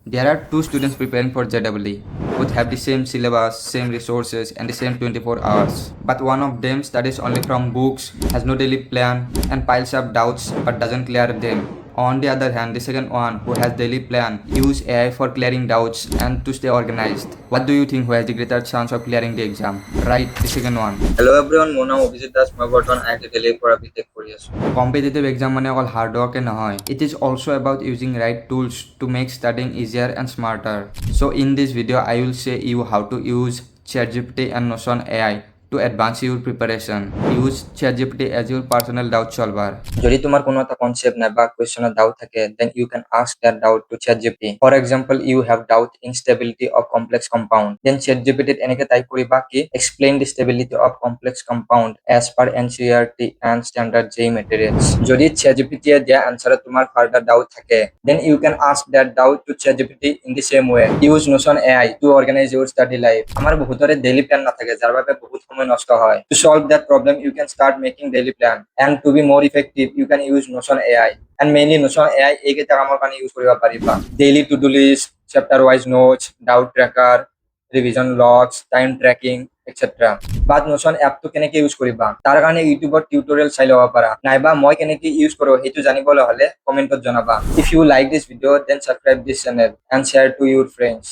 There are two students preparing for JEE. Both have the same syllabus, same resources, and the same 24 hours. But one of them studies only from books, has no daily plan, and piles up doubts but doesn't clear them. On the other hand, the second one, who has daily plan, use AI for clearing doubts and to stay organized. What do you think who has the greater chance of clearing the exam? Right, the second one. Hello everyone, মোৰ নাম অভিজিত দাস মই বৰ্তমান IIT দিল্লীৰ পৰা B Tech কৰি আছো। Competitive exam মানে অকল hard work নহয়. It is also about using right tools to make studying easier and smarter. So in this video, I will say you how to use ChatGPT and Notion AI to advance your preparation. Use ChatGPT as your personal doubt solver. যদি তোমাৰ কোনো এটা concept নাই বা কোৱেশ্চনৰ doubt থাকে, then you can ask that doubt to ChatGPT. For example, you have doubt in stability of complex compound. Then ChatGPT ত এনেকে type কৰিবা কি explain the stability of complex compound as per NCERT and standard JEE materials. যদি ChatGPT এ দিয়া আনসাৰত তোমাৰ further doubt থাকে, then you can ask that doubt to ChatGPT in the same way. Use Notion AI to organize your study life. আমাৰ বহুতৰে daily plan নাথাকে, যাৰ বাবে বহুত সময় নষ্ট হয়। To solve that problem, you can start making daily plan. And to be more effective, you can use Notion AI. And mainly Notion AI এইকেইটা কামৰ কাৰণে ইউজ কৰিব পাৰিবা। Daily to-do list, chapter-wise notes, doubt tracker, revision logs, time tracking, etc. But Notion এপটো কেনেকে use কৰিবা তাৰ কাৰণে ইউটিউবত টিউটৰিয়েল চাই ল'ব পাৰা, নাইবা মই কেনেকে ইউজ কৰো সেইটো জানিবলৈ হলে কমেন্টত জনাবা। If you like this video, then subscribe this channel and share to your friends.